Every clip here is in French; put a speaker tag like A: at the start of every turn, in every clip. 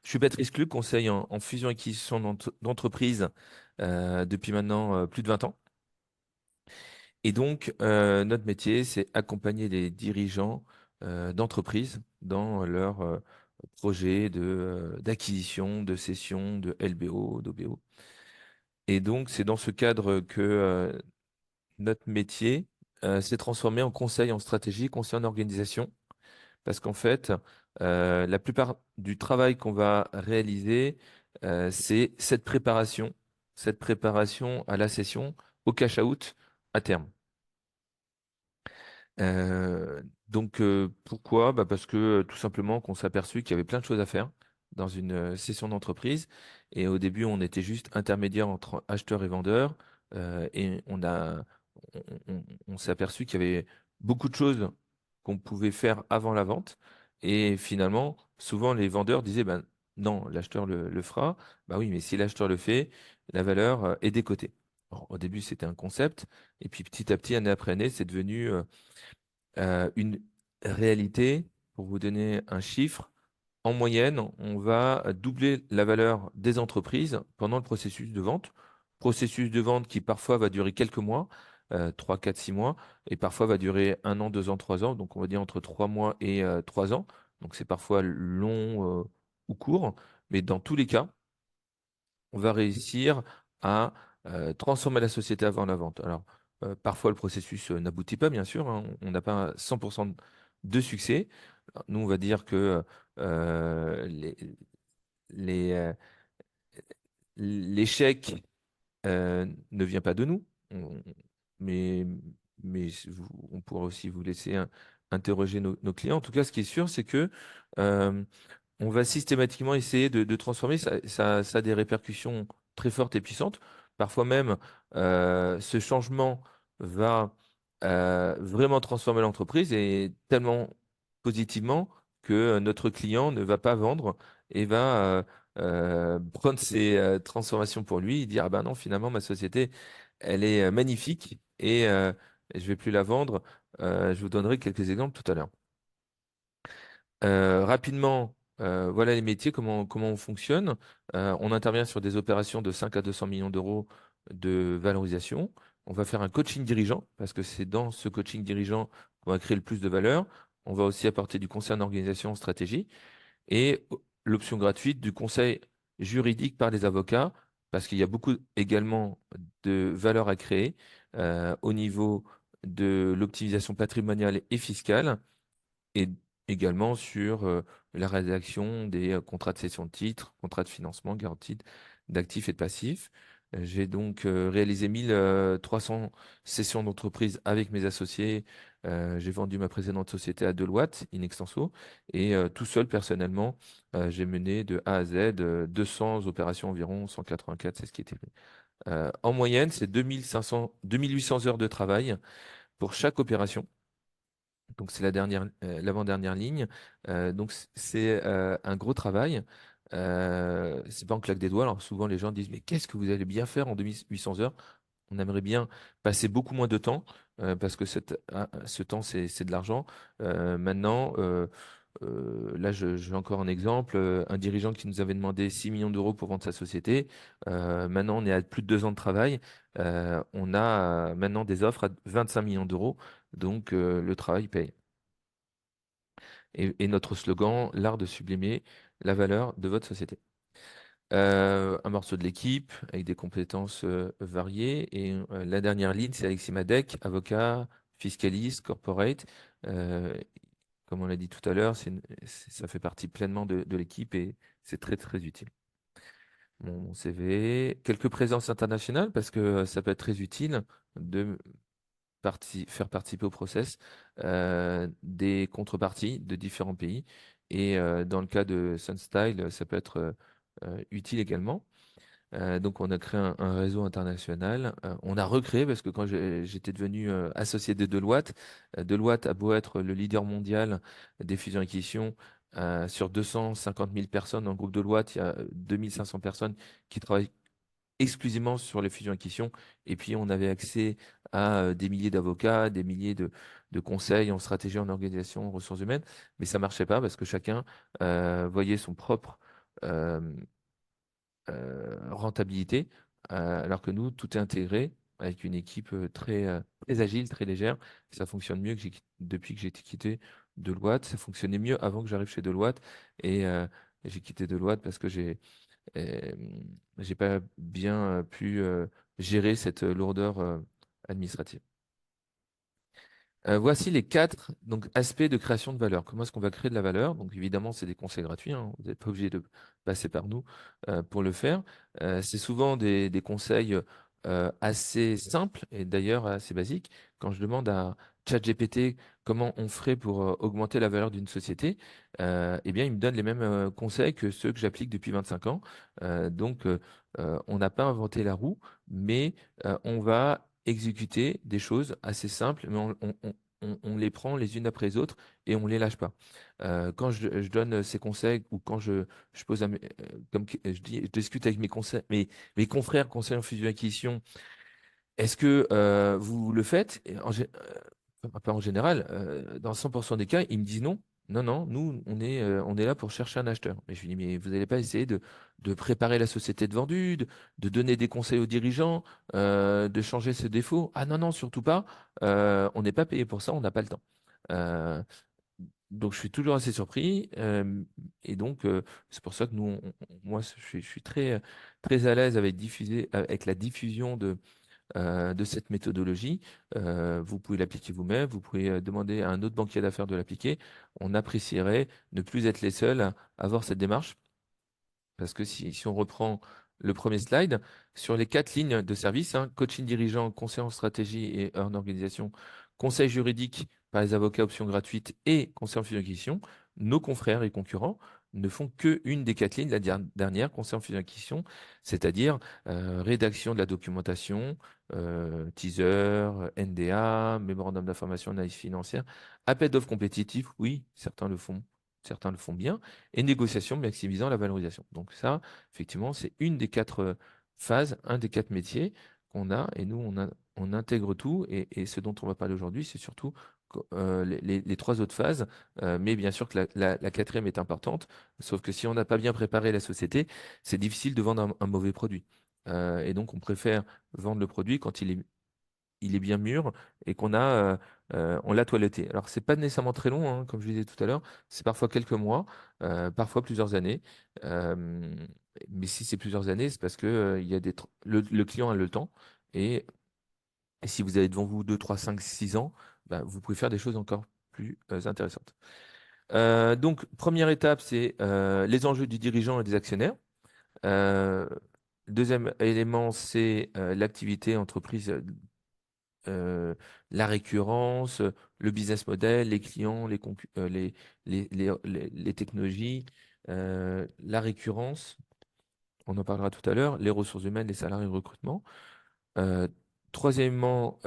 A: Je suis Patrice Cluc, conseil en fusion et acquisition d'entreprise depuis maintenant plus de 20 ans. Et donc, notre métier, c'est accompagner les dirigeants d'entreprises dans leurs projets d'acquisition, de cession, de LBO, d'OBO. Et donc, c'est dans ce cadre que notre métier s'est transformé en conseil en stratégie, conseil en organisation. Parce qu'en fait, la plupart du travail qu'on va réaliser, c'est cette préparation à la session, au cash-out à terme. Pourquoi? Parce que tout simplement qu'on s'est aperçu qu'il y avait plein de choses à faire dans une session d'entreprise. Et au début, on était juste intermédiaire entre acheteurs et vendeurs. Et on s'est aperçu qu'il y avait beaucoup de choses qu'on pouvait faire avant la vente. Et finalement, souvent, les vendeurs disaient, ben, non, l'acheteur le fera. Bah oui, mais si l'acheteur le fait, la valeur est décotée. Alors, au début, c'était un concept. Et puis petit à petit, année après année, c'est devenu une réalité. Pour vous donner un chiffre, en moyenne, on va doubler la valeur des entreprises pendant le processus de vente. Processus de vente qui parfois va durer quelques mois, 3, 4, 6 mois, et parfois va durer 1 an, 2 ans, 3 ans. Donc on va dire entre 3 mois et 3 ans. Donc c'est parfois long ou court, mais dans tous les cas, on va réussir à transformer la société avant la vente. Alors, parfois, le processus n'aboutit pas, bien sûr, hein. On n'a pas 100% de succès. Alors, nous, on va dire que euh, les- les, euh, l'échec ne vient pas de nous. Mais, on pourra aussi vous laisser interroger nos clients. En tout cas, ce qui est sûr, c'est que euh, on va systématiquement essayer de transformer. Ça a des répercussions très fortes et puissantes. Parfois même, ce changement va vraiment transformer l'entreprise et tellement positivement que notre client ne va pas vendre et va prendre ces transformations pour lui et dire, ah ben non, finalement, ma société, elle est magnifique et je vais plus la vendre. Je vous donnerai quelques exemples tout à l'heure. Rapidement, voilà les métiers, comment on fonctionne. On intervient sur des opérations de 5 à 200 millions d'euros de valorisation. On va faire un coaching dirigeant, parce que c'est dans ce coaching dirigeant qu'on va créer le plus de valeur. On va aussi apporter du conseil en organisation, en stratégie, et l'option gratuite du conseil juridique par les avocats, parce qu'il y a beaucoup également de valeur à créer au niveau de l'optimisation patrimoniale et fiscale et également sur la rédaction des contrats de cession de titres, contrats de financement, garantie d'actifs et de passifs. J'ai donc réalisé 1300 sessions d'entreprise avec mes associés. J'ai vendu ma précédente société à Deloitte, in extenso, et tout seul, personnellement, j'ai mené de A à Z 200 opérations environ, 184, c'est ce qui était fait. En moyenne, c'est 2500, 2800 heures de travail pour chaque opération. Donc c'est l'avant-dernière ligne. Donc c'est un gros travail. C'est pas en claque des doigts. Alors souvent les gens disent mais qu'est-ce que vous allez bien faire en 2800 heures? On aimerait bien passer beaucoup moins de temps parce que ce temps c'est de l'argent. Maintenant, là j'ai encore un exemple. Un dirigeant qui nous avait demandé 6 millions d'euros pour vendre sa société. Maintenant on est à plus de 2 ans de travail. On a maintenant des offres à 25 millions d'euros. Donc le travail paye. Et notre slogan, l'art de sublimer la valeur de votre société. Un morceau de l'équipe avec des compétences variées. Et la dernière ligne, c'est Alexis Madec, avocat, fiscaliste, corporate. Euh, Comme on l'a dit tout à l'heure, ça fait partie pleinement de l'équipe et c'est très, très utile. Mon CV, quelques présences internationales parce que ça peut être très utile de faire participer au process des contreparties de différents pays. Et dans le cas de Sunstyle, ça peut être utile également. Donc, on a créé un réseau international. On a recréé, parce que quand j'étais devenu associé de Deloitte, Deloitte a beau être le leader mondial des fusions-acquisitions, sur 250 000 personnes dans le groupe Deloitte, il y a 2500 personnes qui travaillent exclusivement sur les fusions-acquisitions. Et puis, on avait accès à des milliers d'avocats, des milliers de conseils en stratégie, en organisation, en ressources humaines. Mais ça marchait pas parce que chacun voyait son propre euh, rentabilité, alors que nous, tout est intégré avec une équipe très agile, très légère. Ça fonctionne mieux depuis que j'ai quitté Deloitte. Ça fonctionnait mieux avant que j'arrive chez Deloitte. Et j'ai quitté Deloitte parce que euh, j'ai pas bien pu gérer cette lourdeur administrative. Voici les quatre donc, aspects de création de valeur. Comment est-ce qu'on va créer de la valeur? Donc évidemment, c'est des conseils gratuits, hein. Vous n'êtes pas obligé de passer par nous pour le faire. C'est souvent des conseils assez simples et d'ailleurs assez basiques. Quand je demande à ChatGPT comment on ferait pour augmenter la valeur d'une société, eh bien, il me donne les mêmes conseils que ceux que j'applique depuis 25 ans. On n'a pas inventé la roue, mais on va exécuter des choses assez simples, mais on les prend les unes après les autres et on les lâche pas. Quand je donne ces conseils ou quand je pose je discute avec mes confrères conseillers en fusion acquisition, est-ce que vous le faites? Pas en général, dans 100% des cas, ils me disent non. Non, non, nous, on est là pour chercher un acheteur. Mais je lui dis, mais vous n'allez pas essayer de préparer la société de vendu, de donner des conseils aux dirigeants, de changer ses défauts? Ah non, non, surtout pas. On n'est pas payé pour ça, on n'a pas le temps. Euh, donc, je suis toujours assez surpris. Et donc, c'est pour ça que moi, je suis très, très à l'aise avec la diffusion de cette méthodologie. Vous pouvez l'appliquer vous-même, vous pouvez demander à un autre banquier d'affaires de l'appliquer. On apprécierait ne plus être les seuls à avoir cette démarche. Parce que si on reprend le premier slide, sur les quatre lignes de service, hein, coaching dirigeant, conseil en stratégie et en organisation, conseil juridique par les avocats, options gratuites et conseil en fusion acquisition, nos confrères et concurrents ne font que une des quatre lignes, la dernière, conseil en fusion acquisition, c'est-à-dire rédaction de la documentation, teaser, NDA, mémorandum d'information, analyse financière, appel d'offres compétitif, oui, certains le font bien, et négociation maximisant la valorisation. Donc ça, effectivement, c'est une des quatre phases, un des quatre métiers qu'on a, et nous, on intègre tout, et ce dont on va parler aujourd'hui, c'est surtout les trois autres phases, mais bien sûr que la quatrième est importante, sauf que si on n'a pas bien préparé la société, c'est difficile de vendre un mauvais produit. Et donc, on préfère vendre le produit quand il est bien mûr et on l'a toiletté. Alors, c'est pas nécessairement très long, hein, comme je disais tout à l'heure, c'est parfois quelques mois, parfois plusieurs années. Euh, mais si c'est plusieurs années, c'est parce que il y a le client a le temps et si vous avez devant vous 2, 3, 5, 6 ans, bah, vous pouvez faire des choses encore plus intéressantes. Donc, première étape, c'est les enjeux du dirigeant et des actionnaires. Euh, Deuxième élément, c'est l'activité entreprise, la récurrence, le business model, les clients, les technologies, la récurrence, on en parlera tout à l'heure, les ressources humaines, les salariés, le recrutement. Euh, Troisièmement,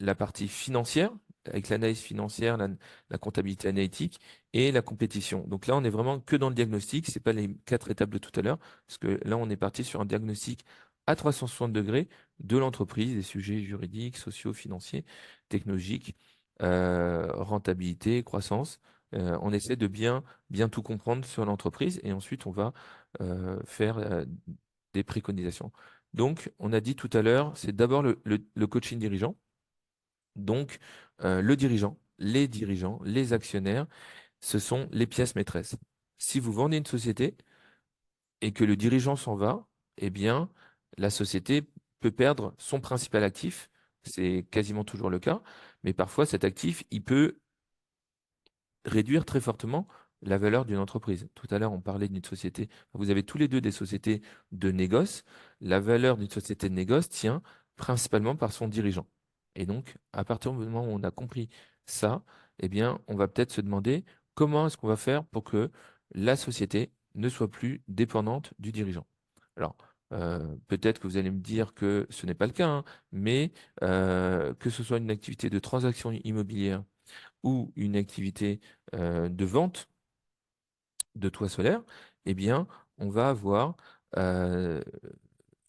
A: la partie financière, avec l'analyse financière, la comptabilité analytique et la compétition. Donc là, on est vraiment que dans le diagnostic, c'est pas les quatre étapes de tout à l'heure, parce que là, on est parti sur un diagnostic à 360 degrés de l'entreprise, des sujets juridiques, sociaux, financiers, technologiques, rentabilité, croissance. On essaie de bien tout comprendre sur l'entreprise et ensuite on va faire des préconisations. Donc, on a dit tout à l'heure, c'est d'abord le coaching dirigeant. Donc, le dirigeant, les actionnaires, ce sont les pièces maîtresses. Si vous vendez une société et que le dirigeant s'en va, eh bien, la société peut perdre son principal actif. C'est quasiment toujours le cas. Mais parfois, cet actif, il peut réduire très fortement la valeur d'une entreprise. Tout à l'heure, on parlait d'une société. Vous avez tous les deux des sociétés de négoce. La valeur d'une société de négoce tient principalement par son dirigeant. Et donc, à partir du moment où on a compris ça, eh bien, on va peut-être se demander comment est-ce qu'on va faire pour que la société ne soit plus dépendante du dirigeant. Alors, peut-être que vous allez me dire que ce n'est pas le cas, hein, mais que ce soit une activité de transaction immobilière ou une activité de vente de toits solaires, eh bien, on va avoir euh,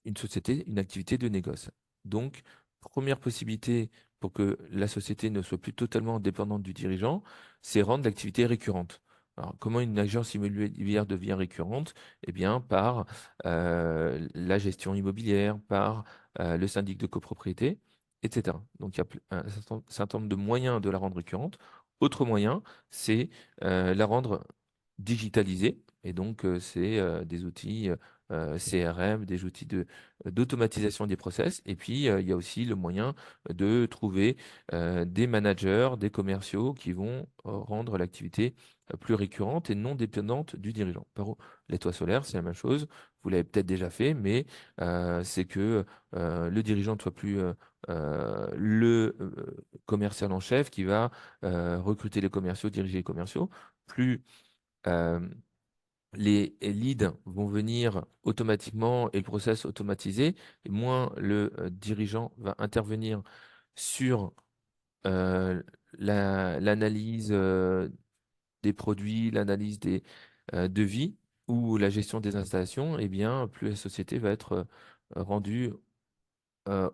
A: une société, une activité de négoce. Donc, première possibilité pour que la société ne soit plus totalement dépendante du dirigeant, c'est rendre l'activité récurrente. Alors, comment une agence immobilière devient récurrente? Eh bien, par la gestion immobilière, par le syndic de copropriété, etc. Donc, il y a un certain nombre de moyens de la rendre récurrente. Autre moyen, c'est la rendre digitalisée. Et donc, c'est des outils CRM, des outils d'automatisation des process. Et puis, il y a aussi le moyen de trouver des managers, des commerciaux qui vont rendre l'activité plus récurrente et non dépendante du dirigeant. Les toits solaires, c'est la même chose. Vous l'avez peut-être déjà fait, mais c'est que le dirigeant ne soit plus le commercial en chef qui va recruter les commerciaux, diriger les commerciaux. Plus euh, les leads vont venir automatiquement et le process automatisé, et moins le dirigeant va intervenir sur l'analyse des produits, l'analyse des devis ou la gestion des installations, eh bien, plus la société va être rendue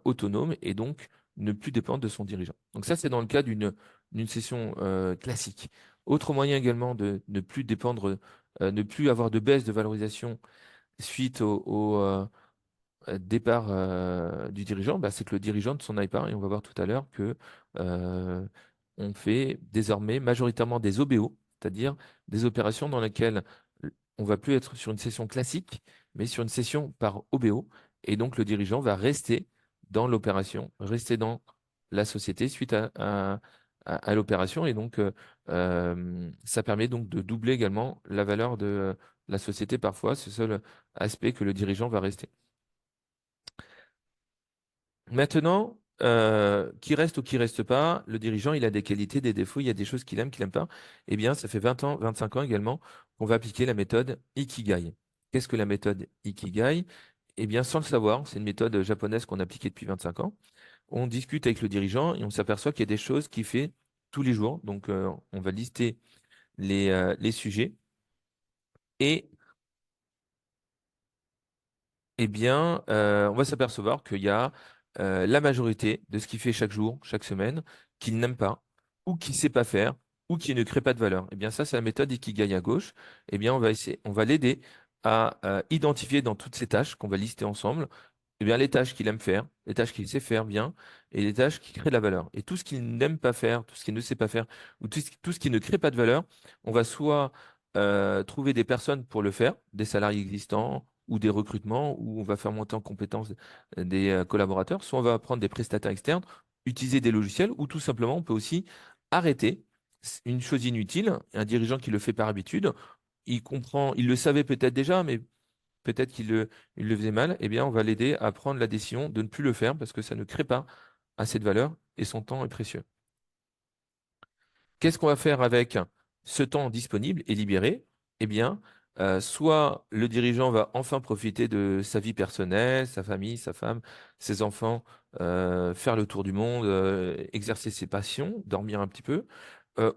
A: autonome et donc ne plus dépendre de son dirigeant. Donc ça, c'est dans le cas d'une session classique. Autre moyen également de ne plus dépendre, ne plus avoir de baisse de valorisation suite au départ du dirigeant, bah, c'est que le dirigeant ne s'en aille pas. Et on va voir tout à l'heure que euh, on fait désormais majoritairement des OBO, c'est-à-dire des opérations dans lesquelles on va plus être sur une session classique, mais sur une session par OBO. Et donc le dirigeant va rester dans l'opération, rester dans la société suite à l'opération. Et donc ça permet donc de doubler également la valeur de la société parfois. C'est le seul aspect que le dirigeant va rester. Maintenant, qui reste ou qui reste pas, le dirigeant, il a des qualités, des défauts, il y a des choses qu'il aime pas. Eh bien, ça fait 20 ans, 25 ans également qu'on va appliquer la méthode Ikigai. Qu'est-ce que la méthode Ikigai? Eh bien, sans le savoir, c'est une méthode japonaise qu'on a appliquée depuis 25 ans. On discute avec le dirigeant et on s'aperçoit qu'il y a des choses qu'il fait tous les jours. Donc, on va lister les sujets. Et eh bien, on va s'apercevoir qu'il y a la majorité de ce qu'il fait chaque jour, chaque semaine, qu'il n'aime pas, ou qu'il ne sait pas faire, ou qui ne crée pas de valeur. Eh bien, ça, c'est la méthode Ikigai à gauche. Eh bien, on va l'aider à identifier dans toutes ces tâches qu'on va lister ensemble, eh bien, les tâches qu'il aime faire, les tâches qu'il sait faire bien, et les tâches qui créent de la valeur. Et tout ce qu'il n'aime pas faire, tout ce qu'il ne sait pas faire, ou tout ce qui ne crée pas de valeur, on va soit trouver des personnes pour le faire, des salariés existants, ou des recrutements, où on va faire monter en compétence des collaborateurs, soit on va prendre des prestataires externes, utiliser des logiciels, ou tout simplement, on peut aussi arrêter une chose inutile, un dirigeant qui le fait par habitude, il comprend, il le savait peut-être déjà, mais peut-être il le faisait mal, eh bien, on va l'aider à prendre la décision de ne plus le faire parce que ça ne crée pas assez de valeur et son temps est précieux. Qu'est-ce qu'on va faire avec ce temps disponible et libéré? Eh bien, soit le dirigeant va enfin profiter de sa vie personnelle, sa famille, sa femme, ses enfants, faire le tour du monde, exercer ses passions, dormir un petit peu,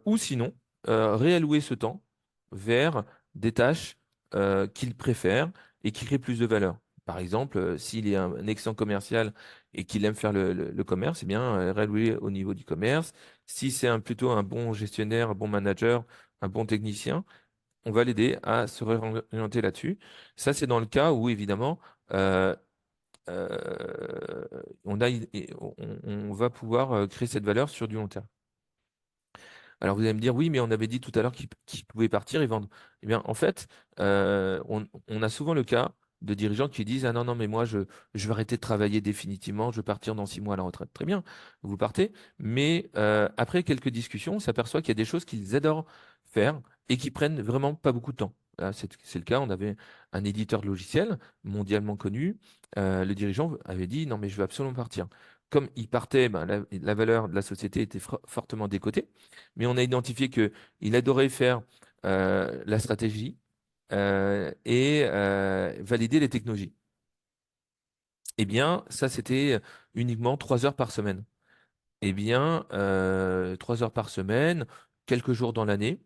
A: ou sinon, réallouer ce temps vers des tâches qu'il préfère et qui créent plus de valeur. Par exemple, s'il est un excellent commercial et qu'il aime faire le commerce, eh bien, réallouer au niveau du commerce. Si c'est plutôt un bon gestionnaire, un bon manager, un bon technicien, on va l'aider à se réorienter là-dessus. Ça, c'est dans le cas où, évidemment, euh, on a, on va pouvoir créer cette valeur sur du long terme. Alors vous allez me dire, oui, mais on avait dit tout à l'heure qu'il pouvait partir et vendre. Eh bien, en fait, on a souvent le cas de dirigeants qui disent, ah non, non, mais moi, je vais arrêter de travailler définitivement, je vais partir dans 6 mois à la retraite. Très bien, vous partez. Mais après quelques discussions, on s'aperçoit qu'il y a des choses qu'ils adorent faire et qui prennent vraiment pas beaucoup de temps. Là, c'est le cas. On avait un éditeur de logiciels mondialement connu. Le dirigeant avait dit, non, mais je veux absolument partir. Comme il partait, ben, la valeur de la société était fortement décotée, mais on a identifié qu'il adorait faire la stratégie et valider les technologies. Eh bien, ça, c'était uniquement 3 heures par semaine. Eh bien, 3 heures par semaine, quelques jours dans l'année.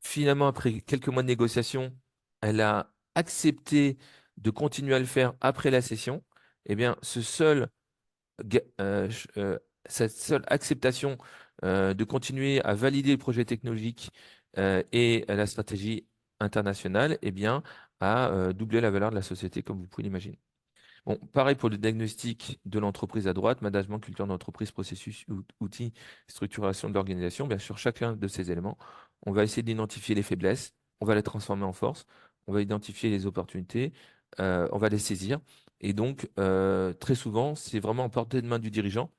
A: Finalement, après quelques mois de négociation, elle a accepté de continuer à le faire après la session. Eh bien, ga- euh, ch- euh, cette seule acceptation de continuer à valider le projet technologique et la stratégie internationale, eh bien, à doubler la valeur de la société, comme vous pouvez l'imaginer. Bon, pareil pour le diagnostic de l'entreprise à droite, management, culture d'entreprise, processus, outils, structuration de l'organisation. Bien sûr, chacun de ces éléments, on va essayer d'identifier les faiblesses, on va les transformer en force, on va identifier les opportunités, on va les saisir. Et donc, très souvent, c'est vraiment en portée de main du dirigeant.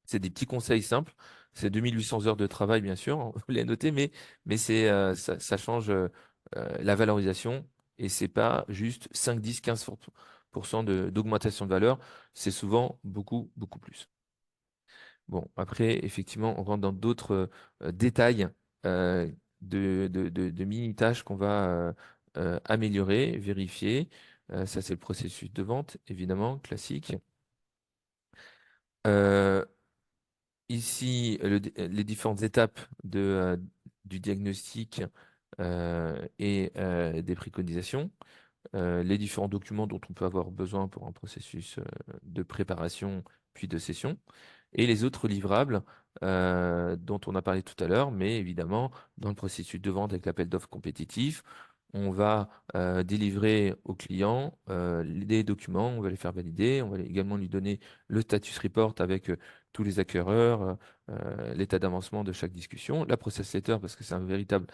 A: C'est des petits conseils simples. C'est 2800 heures de travail, bien sûr, vous l'avez noté, mais ça change la valorisation et c'est pas juste 5, 10, 15% d'augmentation de valeur. C'est souvent beaucoup, beaucoup plus. Bon, après, effectivement, on rentre dans d'autres détails euh, de mini-tâches qu'on va améliorer, vérifier. Ça, c'est le processus de vente, évidemment, classique. Euh, Ici, les différentes étapes du diagnostic et des préconisations, les différents documents dont on peut avoir besoin pour un processus de préparation puis de session, et les autres livrables dont on a parlé tout à l'heure, mais évidemment, dans le processus de vente avec l'appel d'offres compétitif, on va délivrer au client les documents, on va les faire valider, on va également lui donner le status report avec tous les acquéreurs, l'état d'avancement de chaque discussion, la process letter parce que c'est un véritable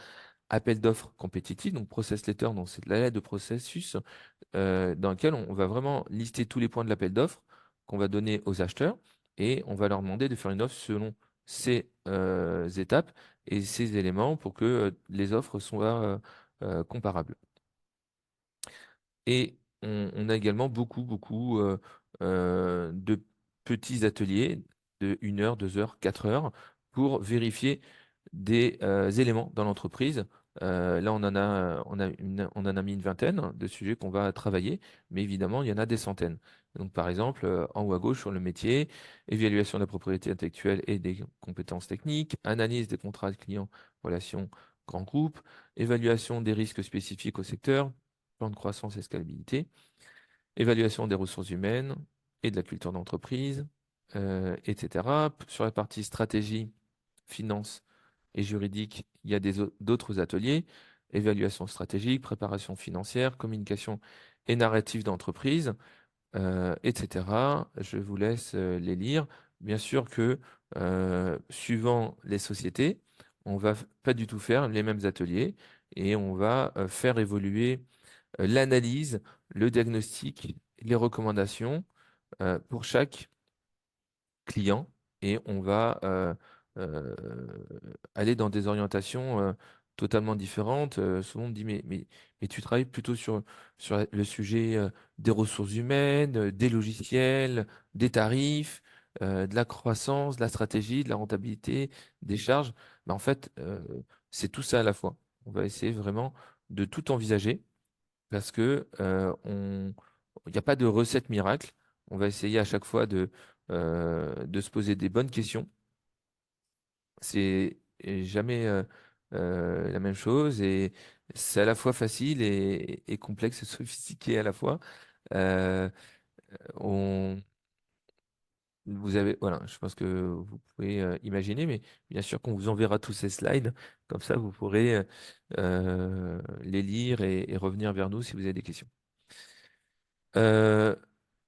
A: appel d'offres compétitif, donc process letter, donc c'est la lettre de processus dans lequel on va vraiment lister tous les points de l'appel d'offres qu'on va donner aux acheteurs et on va leur demander de faire une offre selon ces étapes et ces éléments pour que les offres soient comparables. Et on a également beaucoup, beaucoup de petits ateliers de 1 heure, 2 heures, 4 heures pour vérifier des éléments dans l'entreprise. Là, on en a mis une vingtaine de sujets qu'on va travailler, mais évidemment, il y en a des centaines. Donc, par exemple, en haut à gauche sur le métier, évaluation de la propriété intellectuelle et des compétences techniques, analyse des contrats clients, relations grand groupe, évaluation des risques spécifiques au secteur, plan de croissance et scalabilité, évaluation des ressources humaines et de la culture d'entreprise, etc. Sur la partie stratégie, finance et juridique, il y a d'autres ateliers, évaluation stratégique, préparation financière, communication et narrative d'entreprise, etc. Je vous laisse les lire. Bien sûr que suivant les sociétés, on va pas du tout faire les mêmes ateliers et on va faire évoluer l'analyse, le diagnostic, les recommandations pour chaque client et on va euh, aller dans des orientations totalement différentes. Souvent, on me dit, mais tu travailles plutôt sur le sujet des ressources humaines, des logiciels, des tarifs, de la croissance, de la stratégie, de la rentabilité, des charges. Mais en fait, c'est tout ça à la fois. On va essayer vraiment de tout envisager parce que il n'y a pas de recette miracle. On va essayer à chaque fois de se poser des bonnes questions. C'est jamais la même chose et c'est à la fois facile et complexe et sophistiqué à la fois. Euh, on, Vous avez, voilà, je pense que vous pouvez imaginer, mais bien sûr qu'on vous enverra tous ces slides, comme ça vous pourrez les lire et revenir vers nous si vous avez des questions. Euh,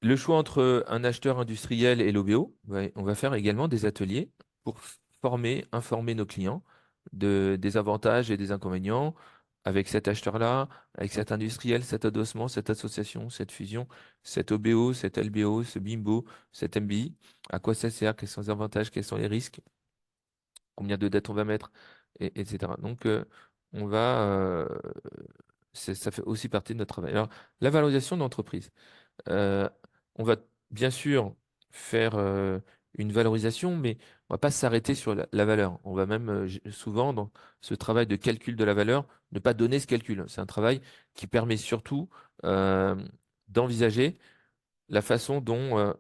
A: le choix entre un acheteur industriel et l'OBO, on va faire également des ateliers pour former, informer nos clients des avantages et des inconvénients avec cet acheteur-là, avec cet industriel, cet adossement, cette association, cette fusion, cet OBO, cet LBO, ce BIMBO, cet MBI. À quoi ça sert? Quels sont les avantages? Quels sont les risques? Combien de dettes on va mettre? Etc. Donc, on va, ça fait aussi partie de notre travail. Alors, la valorisation d'entreprise. Euh, on va bien sûr faire une valorisation, mais on va pas s'arrêter sur la valeur. On va même souvent, dans ce travail de calcul de la valeur, ne pas donner ce calcul. C'est un travail qui permet surtout euh, d'envisager la façon dont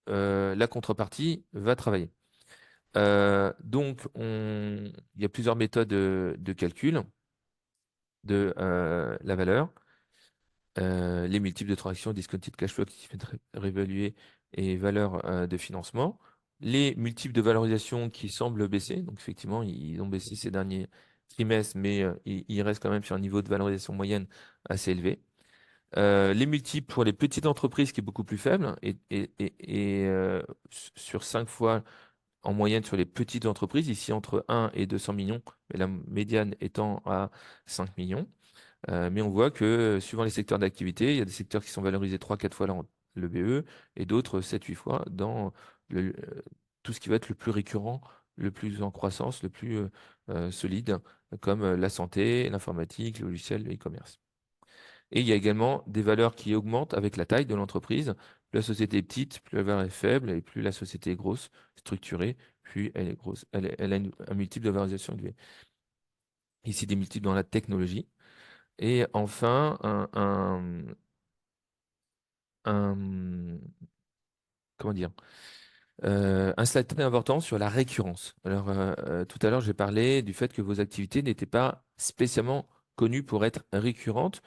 A: la contrepartie va travailler. Donc, il y a plusieurs méthodes de calcul de la valeur. Les multiples de transactions, discounted cash flow qui fait réévaluer et valeur de financement. Les multiples de valorisation qui semblent baisser. Donc, effectivement, ils ont baissé trimestre, mais il reste quand même sur un niveau de valorisation moyenne assez élevé. Les multiples pour les petites entreprises qui est beaucoup plus faible sur 5 fois en moyenne sur les petites entreprises, ici entre 1 et 200 millions, mais la médiane étant à 5 millions. Mais on voit que suivant les secteurs d'activité, il y a des secteurs qui sont valorisés 3-4 fois le BE et d'autres 7-8 fois dans tout ce qui va être le plus récurrent, le plus en croissance, le plus solide, comme la santé, l'informatique, le logiciel, le e-commerce. Et il y a également des valeurs qui augmentent avec la taille de l'entreprise. Plus la société est petite, plus la valeur est faible, et plus la société est grosse, structurée, plus elle est grosse. Elle a un multiple de valorisation élevé. Ici, des multiples dans la technologie. Et enfin, comment dire, un slide très important sur la récurrence. Alors, tout à l'heure, j'ai parlé du fait que vos activités n'étaient pas spécialement connues pour être récurrentes.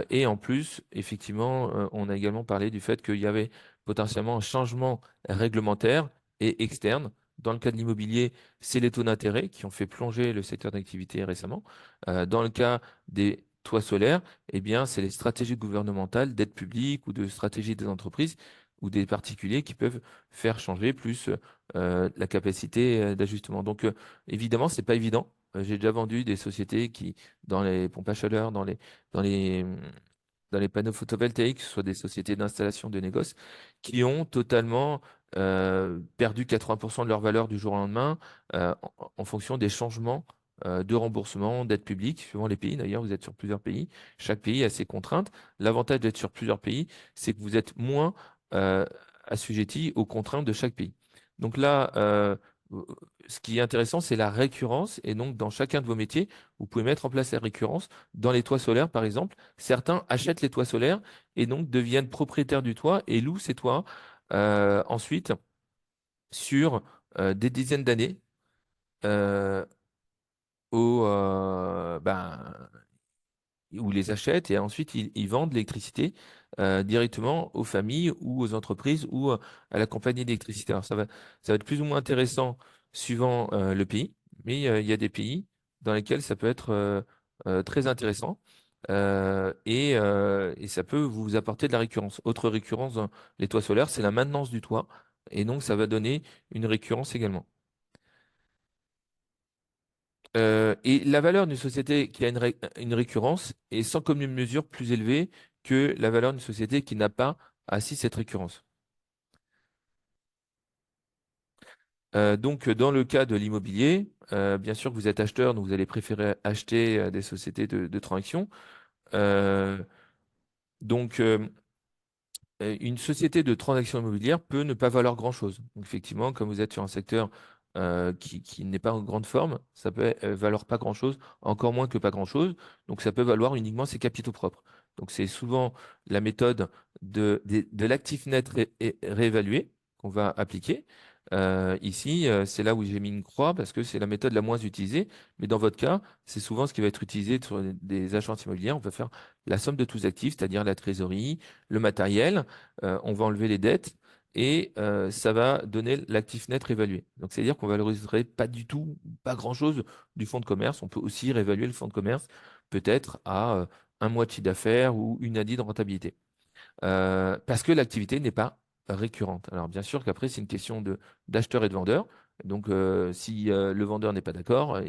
A: Et en plus, effectivement, on a également parlé du fait qu'il y avait potentiellement un changement réglementaire et externe. Dans le cas de l'immobilier, c'est les taux d'intérêt qui ont fait plonger le secteur d'activité récemment. Dans le cas des toits solaires, eh bien, c'est les stratégies gouvernementales d'aide publique ou de stratégies des entreprises ou des particuliers qui peuvent faire changer plus la capacité d'ajustement. Donc, évidemment, c'est pas évident. J'ai déjà vendu des sociétés qui, dans les pompes à chaleur, dans les, dans les panneaux photovoltaïques, que ce soit des sociétés d'installation de négoce, qui ont totalement perdu 80% de leur valeur du jour au lendemain en fonction des changements de remboursement, d'aide publique, suivant les pays. D'ailleurs, vous êtes sur plusieurs pays. Chaque pays a ses contraintes. L'avantage d'être sur plusieurs pays, c'est que vous êtes moins euh, assujetti aux contraintes de chaque pays. Donc là, ce qui est intéressant, c'est la récurrence. Et donc, dans chacun de vos métiers, vous pouvez mettre en place la récurrence. Dans les toits solaires, par exemple, certains achètent les toits solaires et donc deviennent propriétaires du toit et louent ces toits ensuite sur des dizaines d'années euh, ben, où ils les achètent et ensuite ils vendent l'électricité directement aux familles ou aux entreprises ou à la compagnie d'électricité. Alors ça va être plus ou moins intéressant suivant le pays, mais il y a des pays dans lesquels ça peut être très intéressant et ça peut vous apporter de la récurrence. Autre récurrence dans les toits solaires, c'est la maintenance du toit et donc ça va donner une récurrence également. Et la valeur d'une société qui a une récurrence est sans commune mesure plus élevée que la valeur d'une société qui n'a pas assis cette récurrence. Donc, dans le cas de l'immobilier, bien sûr que vous êtes acheteur, donc vous allez préférer acheter des sociétés de transaction. Euh, donc, une société de transaction immobilière peut ne pas valoir grand-chose. Donc, effectivement, comme vous êtes sur un secteur qui n'est pas en grande forme, ça peut valoir pas grand-chose, encore moins que pas grand-chose. Donc, ça peut valoir uniquement ses capitaux propres. Donc, c'est souvent la méthode de l'actif net réévalué qu'on va appliquer. Ici, c'est là où j'ai mis une croix parce que c'est la méthode la moins utilisée. Mais dans votre cas, c'est souvent ce qui va être utilisé sur des agences immobilières. On va faire la somme de tous actifs, c'est-à-dire la trésorerie, le matériel, on va enlever les dettes et ça va donner l'actif net réévalué. Donc, c'est-à-dire qu'on valoriserait pas du tout, pas grand-chose du fonds de commerce. On peut aussi réévaluer le fonds de commerce peut-être à un mois de chiffre d'affaires ou une année de rentabilité. Parce que l'activité n'est pas récurrente. Alors, bien sûr qu'après, c'est une question d'acheteur et de vendeur. Donc, si le vendeur n'est pas d'accord,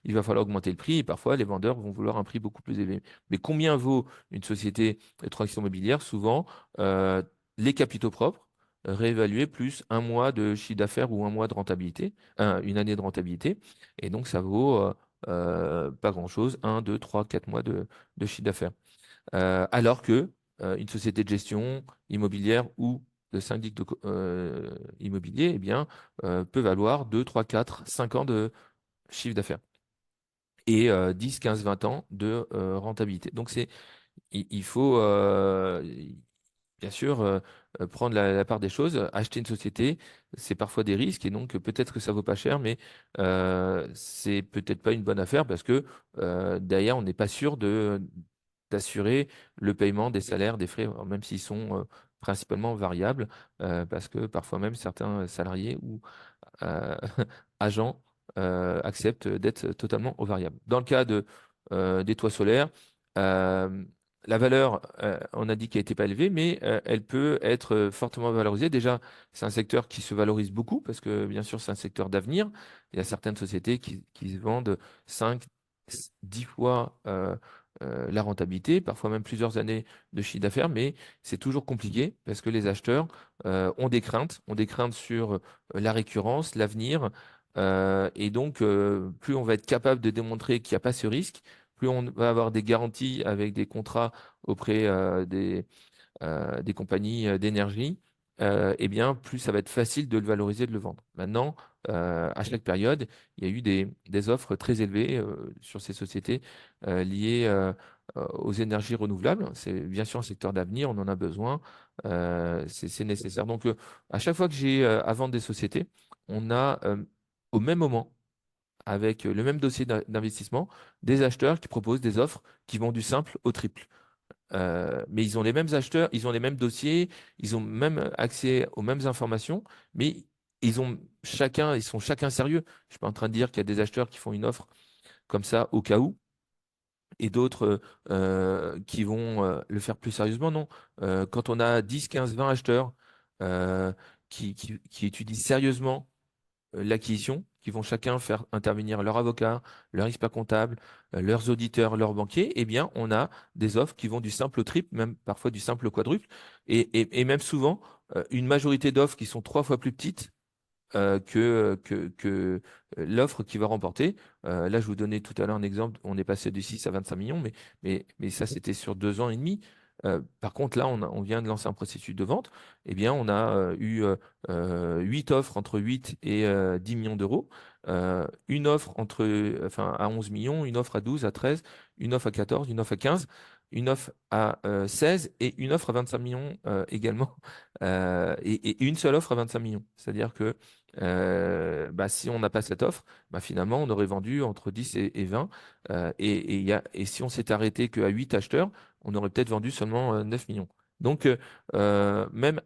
A: il va falloir augmenter le prix et parfois, les vendeurs vont vouloir un prix beaucoup plus élevé. Mais combien vaut une société de transaction immobilière? Souvent, euh, les capitaux propres réévalués plus un mois de chiffre d'affaires ou un mois de rentabilité, une année de rentabilité. Et donc, ça vaut pas grand-chose, un, deux, trois, 4 mois de chiffre d'affaires. Alors que une société de gestion immobilière ou de syndic immobilier eh bien, peut valoir 2, 3, 4, 5 ans de chiffre d'affaires et 10, 15, 20 ans de rentabilité. Donc, il faut bien sûr prendre la part des choses. Acheter une société, c'est parfois des risques et donc peut-être que ça vaut pas cher, mais c'est peut-être pas une bonne affaire parce que derrière, on n'est pas sûr d'assurer le paiement des salaires, des frais, même s'ils sont principalement variables, parce que parfois même certains salariés ou euh, agents acceptent d'être totalement au variable. Dans le cas des toits solaires, euh, la valeur, on a dit qu'elle n'était pas élevée, mais elle peut être fortement valorisée. Déjà, c'est un secteur qui se valorise beaucoup parce que, bien sûr, c'est un secteur d'avenir. Il y a certaines sociétés qui se vendent 5, 10 fois la rentabilité, parfois même plusieurs années de chiffre d'affaires, mais c'est toujours compliqué parce que les acheteurs ont des craintes sur la récurrence, l'avenir, et donc plus on va être capable de démontrer qu'il n'y a pas ce risque, plus on va avoir des garanties avec des contrats auprès des compagnies d'énergie, eh bien, plus ça va être facile de le valoriser, de le vendre. Maintenant, à chaque période, il y a eu des offres très élevées sur ces sociétés liées aux énergies renouvelables. C'est bien sûr un secteur d'avenir, on en a besoin, c'est nécessaire. Donc, à chaque fois que j'ai à vendre des sociétés, on a au même moment, avec le même dossier d'investissement, des acheteurs qui proposent des offres qui vont du simple au triple. Mais ils ont les mêmes acheteurs, ils ont les mêmes dossiers, ils ont même accès aux mêmes informations, mais ils sont chacun sérieux. Je suis pas en train de dire qu'il y a des acheteurs qui font une offre comme ça au cas où, et d'autres qui vont le faire plus sérieusement. Non. Quand on a 10, 15, 20 acheteurs euh, qui étudient sérieusement l'acquisition, qui vont chacun faire intervenir leur avocat, leur expert comptable, leurs auditeurs, leurs banquiers, eh bien, on a des offres qui vont du simple au triple, même parfois du simple au quadruple, et même souvent une majorité d'offres qui sont 3 fois plus petites que l'offre qui va remporter. Là, je vous donnais tout à l'heure un exemple, on est passé de 6 à 25 millions, mais ça, c'était sur 2 ans et demi. Par contre, là, on vient de lancer un processus de vente. Eh bien, on a eu 8 offres entre 8 et 10 millions d'euros, une offre enfin, à 11 millions, une offre à 12, à 13, une offre à 14, une offre à 15, une offre à 16 et une offre à 25 millions également, et une seule offre à 25 millions. C'est-à-dire que bah, si on n'a pas cette offre, bah, finalement, on aurait vendu entre 10 et 20. Et si on s'était arrêté qu'à 8 acheteurs, on aurait peut-être vendu seulement 9 millions. Donc, même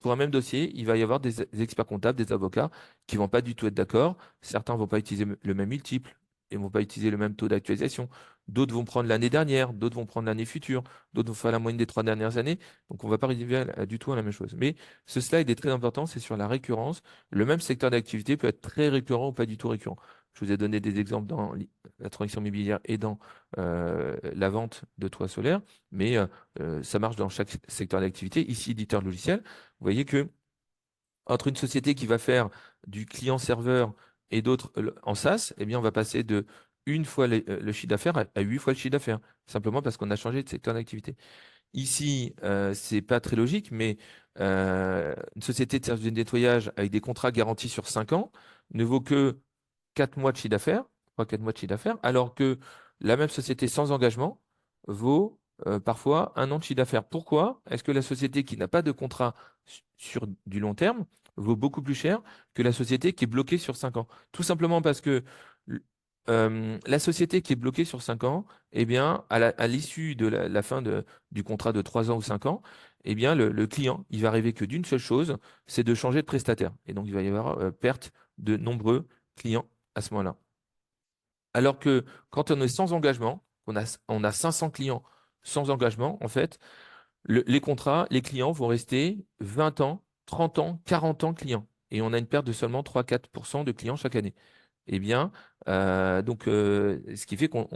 A: pour un même dossier, il va y avoir des experts comptables, des avocats qui vont pas du tout être d'accord. Certains vont pas utiliser le même multiple et vont pas utiliser le même taux d'actualisation. D'autres vont prendre l'année dernière, d'autres vont prendre l'année future, d'autres vont faire la moyenne des 3 dernières années. Donc, on va pas arriver du tout à la même chose. Mais ce slide est très important, c'est sur la récurrence. Le même secteur d'activité peut être très récurrent ou pas du tout récurrent. Je vous ai donné des exemples dans la transaction immobilière et dans la vente de toits solaires, mais ça marche dans chaque secteur d'activité. Ici, éditeur de logiciel. Vous voyez que entre une société qui va faire du client-serveur et d'autres en SaaS, eh bien, on va passer de une fois le chiffre d'affaires à 8 fois le chiffre d'affaires, simplement parce qu'on a changé de secteur d'activité. Ici, c'est pas très logique, mais une société de service de nettoyage avec des contrats garantis sur 5 ans ne vaut que 4 mois de chiffre d'affaires, 3-4 mois de chiffre d'affaires, alors que la même société sans engagement vaut parfois 1 an de chiffre d'affaires. Pourquoi est-ce que la société qui n'a pas de contrat sur du long terme vaut beaucoup plus cher que la société qui est bloquée sur 5 ans? Tout simplement parce que la société qui est bloquée sur 5 ans, eh bien, à l'issue de la fin du contrat de 3 ans ou 5 ans, eh bien, le client, il va arriver que d'une seule chose, c'est de changer de prestataire. Et donc, il va y avoir perte de nombreux clients à ce moment-là. Alors que quand on est sans engagement, on a 500 clients sans engagement, en fait, les contrats, les clients vont rester 20 ans, 30 ans, 40 ans clients. Et on a une perte de seulement 3-4% de clients chaque année. Eh bien, ce qui fait qu'on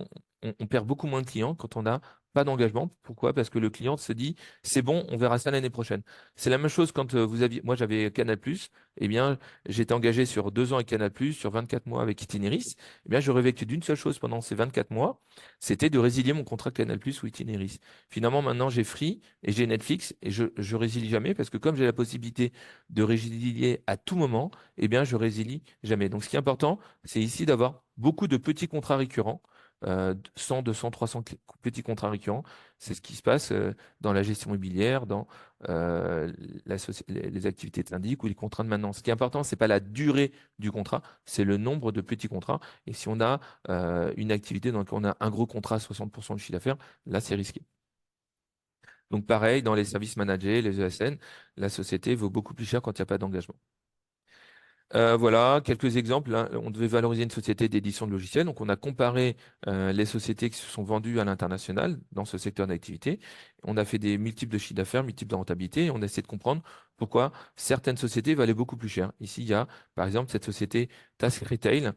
A: perd beaucoup moins de clients quand on n'a pas d'engagement. Pourquoi? Parce que le client se dit, c'est bon, on verra ça l'année prochaine. C'est la même chose quand moi j'avais Canal+, eh bien, j'étais engagé sur 2 ans avec Canal+, sur 24 mois avec Itinéris. Eh bien, j'aurais vécu d'une seule chose pendant ces 24 mois, c'était de résilier mon contrat Canal+ ou Itinéris. Finalement, maintenant, j'ai Free et j'ai Netflix et je résilie jamais parce que comme j'ai la possibilité de résilier à tout moment, eh bien, je résilie jamais. Donc, ce qui est important, c'est ici d'avoir beaucoup de petits contrats récurrents, 100, 200, 300 petits contrats récurrents. C'est ce qui se passe dans la gestion immobilière, dans les activités de syndic ou les contrats de maintenance. Ce qui est important, c'est pas la durée du contrat, c'est le nombre de petits contrats. Et si on a une activité dans laquelle on a un gros contrat à 60% de chiffre d'affaires, là, c'est risqué. Donc pareil, dans les services managés, les ESN, la société vaut beaucoup plus cher quand il n'y a pas d'engagement. Voilà, quelques exemples, hein. On devait valoriser une société d'édition de logiciels. Donc, on a comparé les sociétés qui se sont vendues à l'international dans ce secteur d'activité. On a fait des multiples de chiffre d'affaires, multiples de rentabilité. Et on a essayé de comprendre pourquoi certaines sociétés valaient beaucoup plus cher. Ici, il y a, par exemple, cette société Task Retail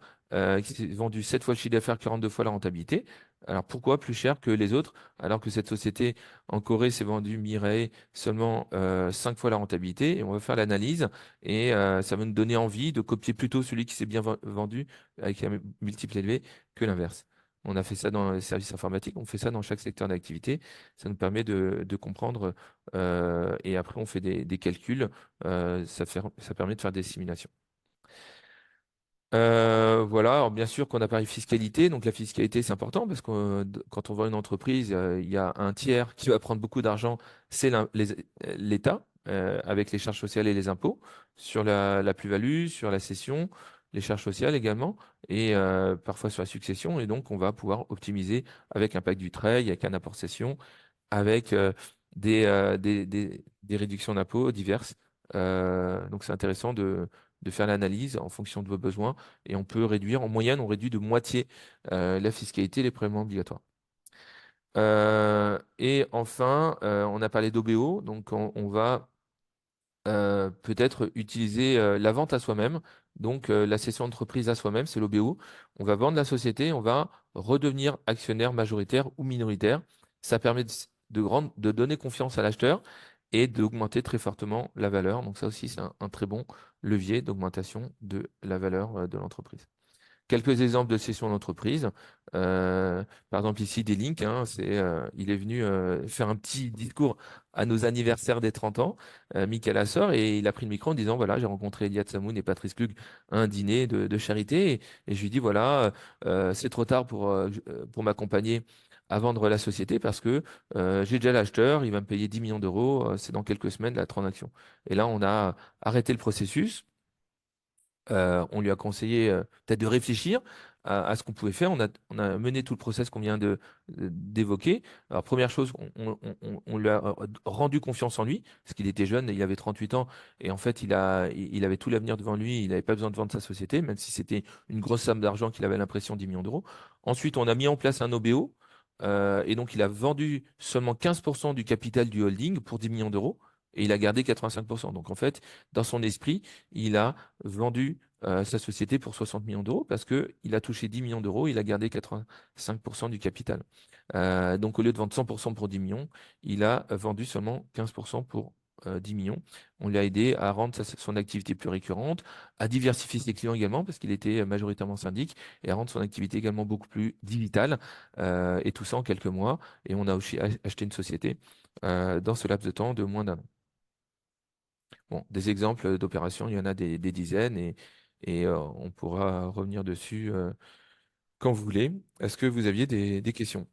A: qui s'est vendue 7 fois le chiffre d'affaires, 42 fois la rentabilité. Alors, pourquoi plus cher que les autres, alors que cette société en Corée s'est vendue Mirai seulement 5 fois la rentabilité? Et on va faire l'analyse et ça va nous donner envie de copier plutôt celui qui s'est bien vendu avec un multiple élevé que l'inverse. On a fait ça dans les services informatiques, on fait ça dans chaque secteur d'activité. Ça nous permet de comprendre et après on fait des calculs. Ça permet de faire des simulations. Voilà, alors bien sûr qu'on a parlé fiscalité. Donc la fiscalité, c'est important parce que quand on vend une entreprise, il y a un tiers qui va prendre beaucoup d'argent, c'est l'État, avec les charges sociales et les impôts, sur la plus-value, sur la cession, les charges sociales également, et parfois sur la succession. Et donc on va pouvoir optimiser avec un pacte du trade, avec un apport cession, avec des réductions d'impôts diverses. Donc c'est intéressant de faire l'analyse en fonction de vos besoins et on peut réduire, en moyenne, on réduit de moitié la fiscalité et les prélèvements obligatoires. Et enfin, on a parlé d'OBO, donc on va peut-être utiliser la vente à soi-même, donc la cession d'entreprise à soi-même, c'est l'OBO. On va vendre la société, on va redevenir actionnaire majoritaire ou minoritaire. Ça permet de donner confiance à l'acheteur et d'augmenter très fortement la valeur. Donc ça aussi, c'est un très bon levier d'augmentation de la valeur de l'entreprise. Quelques exemples de cession d'entreprise. Par exemple, ici, des links. Hein, il est venu faire un petit discours à nos anniversaires des 30 ans, Michael Assor, et il a pris le micro en disant, voilà, j'ai rencontré Eliade Samoun et Patrice Klug à un dîner de charité, et je lui dis, voilà, c'est trop tard pour m'accompagner à vendre la société parce que j'ai déjà l'acheteur, il va me payer 10 millions d'euros, c'est dans quelques semaines la transaction. Et là, on a arrêté le processus. On lui a conseillé peut-être de réfléchir à ce qu'on pouvait faire. On a mené tout le process qu'on vient d'évoquer. Alors, première chose, on lui a rendu confiance en lui, parce qu'il était jeune, il avait 38 ans, et en fait, il avait tout l'avenir devant lui, il n'avait pas besoin de vendre sa société, même si c'était une grosse somme d'argent qu'il avait l'impression 10 millions d'euros. Ensuite, on a mis en place un OBO, et donc il a vendu seulement 15% du capital du holding pour 10 millions d'euros, et il a gardé 85%. Donc, en fait, dans son esprit, il a vendu sa société pour 60 millions d'euros parce qu'il a touché 10 millions d'euros, il a gardé 85% du capital. Donc au lieu de vendre 100% pour 10 millions, il a vendu seulement 15% pour 10 millions. On l'a aidé à rendre son activité plus récurrente, à diversifier ses clients également parce qu'il était majoritairement syndic et à rendre son activité également beaucoup plus digitale. Et tout ça en quelques mois. Et on a aussi acheté une société dans ce laps de temps de moins d'un an. Bon, des exemples d'opérations, il y en a des dizaines et on pourra revenir dessus quand vous voulez. Est-ce que vous aviez des questions?